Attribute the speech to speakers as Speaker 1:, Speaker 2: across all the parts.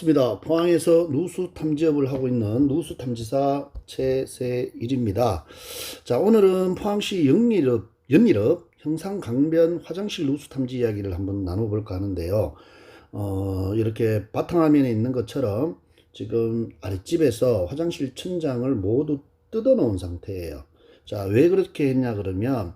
Speaker 1: 입니다. 포항에서 누수 탐지업을 하고 있는 누수 탐지사 최세일입니다. 자, 오늘은 포항시 연일읍 형상강변 화장실 누수 탐지 이야기를 한번 나눠볼까 하는데요. 이렇게 바탕화면에 있는 것처럼 지금 아랫집에서 화장실 천장을 모두 뜯어 놓은 상태예요. 자, 왜 그렇게 했냐 그러면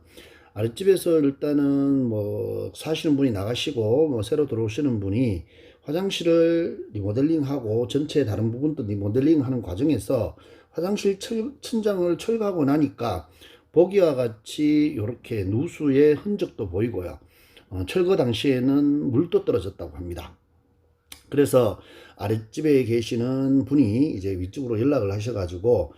Speaker 1: 아랫집에서 일단은 뭐 사시는 분이 나가시고 뭐 새로 들어오시는 분이 화장실을 리모델링하고 전체 다른 부분도 리모델링하는 과정에서 화장실 천장을 철거하고 나니까 보기와 같이 이렇게 누수의 흔적도 보이고요. 철거 당시에는 물도 떨어졌다고 합니다. 그래서 아랫집에 계시는 분이 이제 위쪽으로 연락을 하셔가지고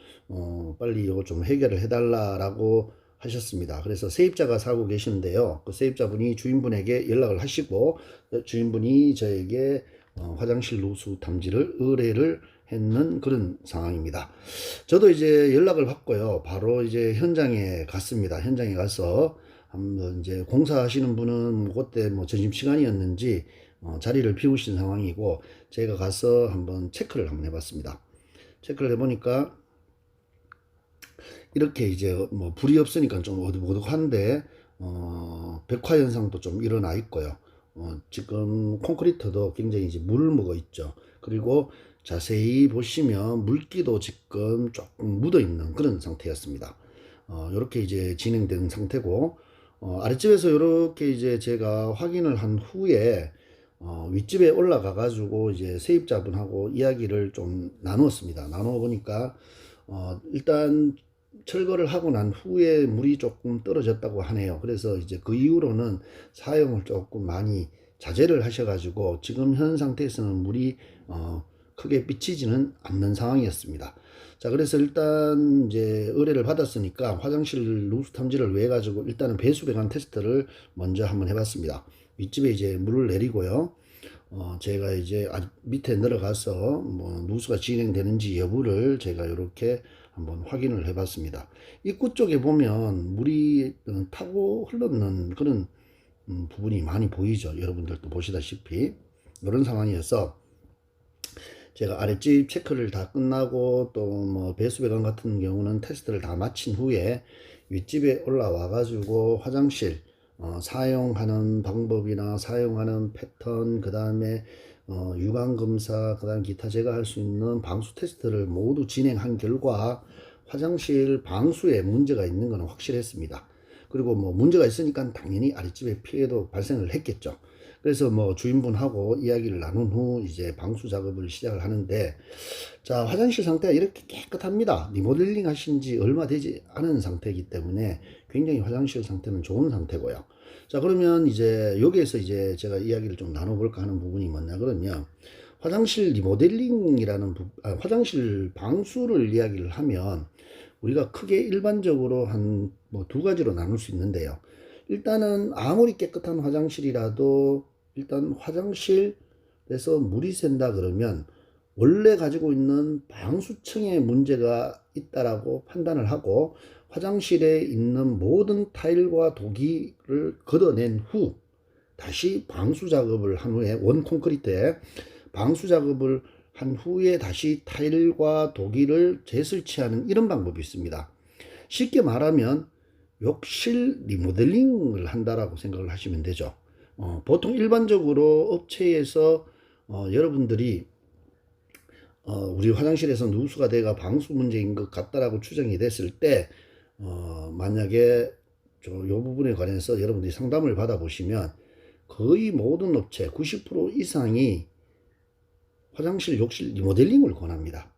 Speaker 1: 빨리 이거 좀 해결을 해달라라고 하셨습니다. 그래서 세입자가 살고 계시는데요. 그 세입자분이 주인분에게 연락을 하시고 주인분이 저에게 화장실 누수 탐지를 의뢰를 했는 그런 상황입니다. 저도 이제 연락을 받고요. 바로 이제 현장에 갔습니다. 현장에 가서 한번 이제 공사하시는 분은 그때 뭐 점심시간이었는지 자리를 비우신 상황이고 제가 가서 한번 체크를 한번 해봤습니다. 체크를 해보니까 이렇게 이제 뭐 불이 없으니까 좀 어둑어둑한데 백화 현상도 좀 일어나 있고요. 지금 콘크리트도 굉장히 이제 물을 먹어 있죠. 그리고 자세히 보시면 물기도 지금 조금 묻어 있는 그런 상태였습니다. 이렇게 이제 진행된 상태고 아랫집에서 이렇게 이제 제가 확인을 한 후에 윗집에 올라가 가지고 이제 세입자분하고 이야기를 좀 나누었습니다. 나누어 보니까 일단 철거를 하고 난 후에 물이 조금 떨어졌다고 하네요. 그래서 이제 그 이후로는 사용을 조금 많이 자제를 하셔가지고 지금 현 상태에서는 물이 크게 비치지는 않는 상황이었습니다. 자, 그래서 일단 이제 의뢰를 받았으니까 화장실 누수 탐지를 위해 가지고 일단은 배수 배관 테스트를 먼저 한번 해봤습니다. 윗집에 이제 물을 내리고요. 제가 이제 밑에 내려가서 뭐 누수가 진행되는지 여부를 제가 이렇게 한번 확인을 해봤습니다. 입구 쪽에 보면 물이 타고 흘러는 그런 부분이 많이 보이죠. 여러분들도 보시다시피 이런 상황이어서 제가 아랫집 체크를 다 끝나고 또 뭐 배수 배관 같은 경우는 테스트를 다 마친 후에 윗집에 올라와 가지고 화장실 사용하는 방법이나 사용하는 패턴, 그 다음에 유관 검사, 그 다음 기타 제가 할 수 있는 방수 테스트를 모두 진행한 결과 화장실 방수에 문제가 있는 것은 확실했습니다. 그리고 뭐 문제가 있으니까 당연히 아랫집에 피해도 발생을 했겠죠. 그래서 뭐 주인분하고 이야기를 나눈 후 이제 방수 작업을 시작을 하는데, 자, 화장실 상태가 이렇게 깨끗합니다. 리모델링 하신 지 얼마 되지 않은 상태이기 때문에 굉장히 화장실 상태는 좋은 상태고요. 자, 그러면 이제 여기에서 이제 제가 이야기를 좀 나눠볼까 하는 부분이 뭐냐 그러면 화장실 리모델링이라는 화장실 방수를 이야기를 하면 우리가 크게 일반적으로 한 뭐 두 가지로 나눌 수 있는데요. 일단은 아무리 깨끗한 화장실이라도 일단 화장실에서 물이 샌다 그러면 원래 가지고 있는 방수층에 문제가 있다라고 판단을 하고 화장실에 있는 모든 타일과 도기를 걷어낸 후 다시 방수 작업을 한 후에 원 콘크리트에 방수 작업을 한 후에 다시 타일과 도기를 재설치하는 이런 방법이 있습니다. 쉽게 말하면 욕실 리모델링을 한다라고 생각을 하시면 되죠. 보통 일반적으로 업체에서 여러분들이 우리 화장실에서 누수가 돼가 방수 문제인 것 같다라고 추정이 됐을 때 만약에 요 부분에 관해서 여러분들이 상담을 받아보시면 거의 모든 업체 90% 이상이 화장실 욕실 리모델링을 권합니다.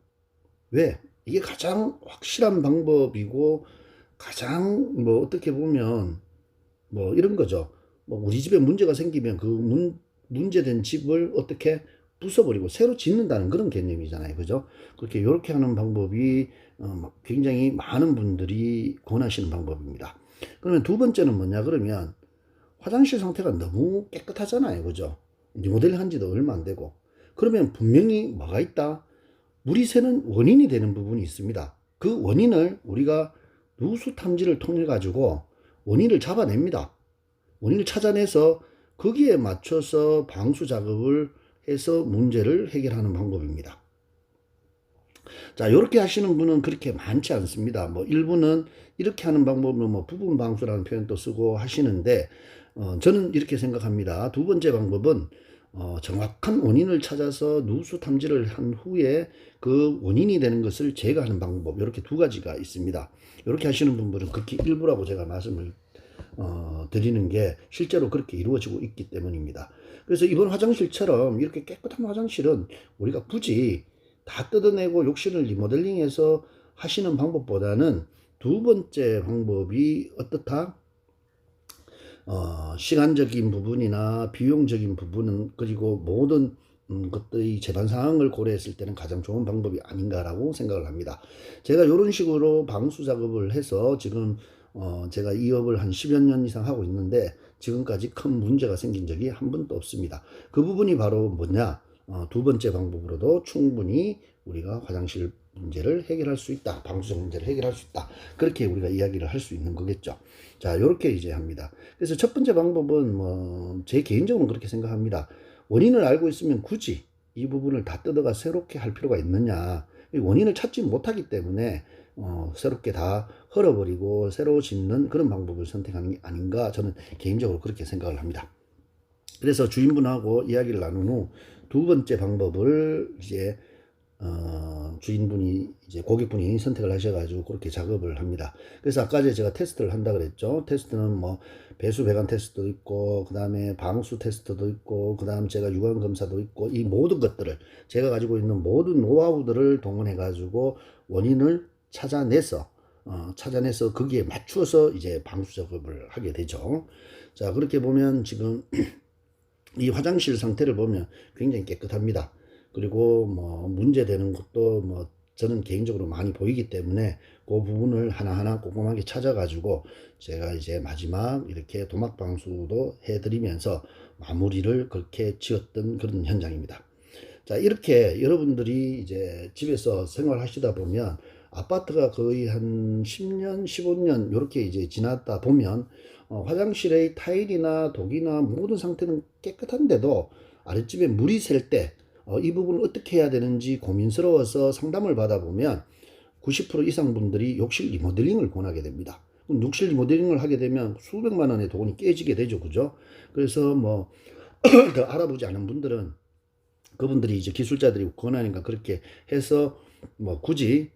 Speaker 1: 왜? 이게 가장 확실한 방법이고 가장 뭐 어떻게 보면 뭐 이런 거죠. 뭐 우리 집에 문제가 생기면 그 문제된 집을 어떻게 부숴버리고 새로 짓는다는 그런 개념이잖아요. 그죠? 그렇게 이렇게 하는 방법이 굉장히 많은 분들이 권하시는 방법입니다. 그러면 두 번째는 뭐냐 그러면 화장실 상태가 너무 깨끗하잖아요. 그죠? 리모델링 한 지도 얼마 안 되고. 그러면 분명히 뭐가 있다? 물이 새는 원인이 되는 부분이 있습니다. 그 원인을 우리가 누수 탐지를 통해 가지고 원인을 잡아냅니다. 원인을 찾아내서 거기에 맞춰서 방수 작업을 해서 문제를 해결하는 방법입니다. 자, 이렇게 하시는 분은 그렇게 많지 않습니다. 뭐 일부는 이렇게 하는 방법은 뭐 부분 방수라는 표현도 쓰고 하시는데 저는 이렇게 생각합니다. 두 번째 방법은 정확한 원인을 찾아서 누수 탐지를 한 후에 그 원인이 되는 것을 제거하는 방법, 이렇게 두 가지가 있습니다. 이렇게 하시는 분들은 극히 일부라고 제가 말씀을 드리는 게 실제로 그렇게 이루어지고 있기 때문입니다. 그래서 이번 화장실처럼 이렇게 깨끗한 화장실은 우리가 굳이 다 뜯어내고 욕실을 리모델링해서 하시는 방법보다는 두 번째 방법이 어떻다? 시간적인 부분이나 비용적인 부분은, 그리고 모든 것들의 재반 상황을 고려했을 때는 가장 좋은 방법이 아닌가라고 생각을 합니다. 제가 이런 식으로 방수 작업을 해서 지금 제가 이 업을 한 10여 년 이상 하고 있는데 지금까지 큰 문제가 생긴 적이 한 번도 없습니다. 그 부분이 바로 뭐냐? 두 번째 방법으로도 충분히 우리가 화장실 문제를 해결할 수 있다. 방수적 문제를 해결할 수 있다. 그렇게 우리가 이야기를 할 수 있는 거겠죠. 자, 이렇게 이제 합니다. 그래서 첫 번째 방법은 뭐 제 개인적으로는 그렇게 생각합니다. 원인을 알고 있으면 굳이 이 부분을 다 뜯어가 새롭게 할 필요가 있느냐. 원인을 찾지 못하기 때문에 새롭게 다 헐어버리고 새로 짓는 그런 방법을 선택하는 게 아닌가, 저는 개인적으로 그렇게 생각을 합니다. 그래서 주인분하고 이야기를 나눈 후 두 번째 방법을 이제 주인분이, 이제 고객분이 선택을 하셔가지고 그렇게 작업을 합니다. 그래서 아까 제가 테스트를 한다 그랬죠. 테스트는 뭐 배수 배관 테스트도 있고, 그 다음에 방수 테스트도 있고, 그 다음 제가 유관 검사도 있고, 이 모든 것들을 제가 가지고 있는 모든 노하우들을 동원해 가지고 원인을 찾아내서 거기에 맞추어서 이제 방수 작업을 하게 되죠. 자, 그렇게 보면 지금 이 화장실 상태를 보면 굉장히 깨끗합니다. 그리고 뭐 문제되는 것도 뭐 저는 개인적으로 많이 보이기 때문에 그 부분을 하나하나 꼼꼼하게 찾아가지고 제가 이제 마지막 이렇게 도막 방수도 해드리면서 마무리를 그렇게 지었던 그런 현장입니다. 자, 이렇게 여러분들이 이제 집에서 생활하시다 보면 아파트가 거의 한 10년, 15년 이렇게 이제 지났다 보면 화장실의 타일이나 독이나 모든 상태는 깨끗한데도 아랫집에 물이 셀 때 이 부분을 어떻게 해야 되는지 고민스러워서 상담을 받아보면 90% 이상 분들이 욕실 리모델링을 권하게 됩니다. 그럼 욕실 리모델링을 하게 되면 수백만 원의 돈이 깨지게 되죠. 그죠? 그래서 뭐 더 알아보지 않은 분들은 그분들이 이제 기술자들이 권하니까 그렇게 해서 뭐 굳이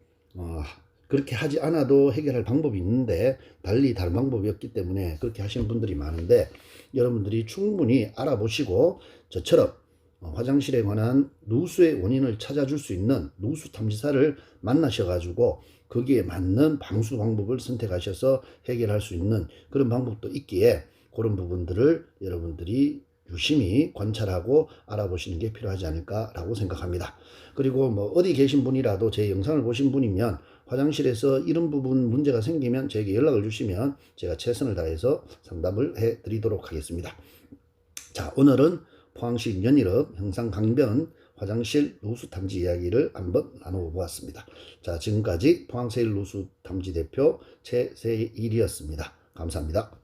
Speaker 1: 그렇게 하지 않아도 해결할 방법이 있는데 달리 다른 방법이 없기 때문에 그렇게 하시는 분들이 많은데, 여러분들이 충분히 알아보시고 저처럼 화장실에 관한 누수의 원인을 찾아줄 수 있는 누수 탐지사를 만나셔가지고 거기에 맞는 방수 방법을 선택하셔서 해결할 수 있는 그런 방법도 있기에 그런 부분들을 여러분들이 유심히 관찰하고 알아보시는 게 필요하지 않을까라고 생각합니다. 그리고 뭐 어디 계신 분이라도 제 영상을 보신 분이면 화장실에서 이런 부분 문제가 생기면 저에게 연락을 주시면 제가 최선을 다해서 상담을 해 드리도록 하겠습니다. 자, 오늘은 포항시 연일읍 형상 강변 화장실 누수 탐지 이야기를 한번 나누어 보았습니다. 자, 지금까지 포항세일 누수 탐지 대표 최세일이었습니다. 감사합니다.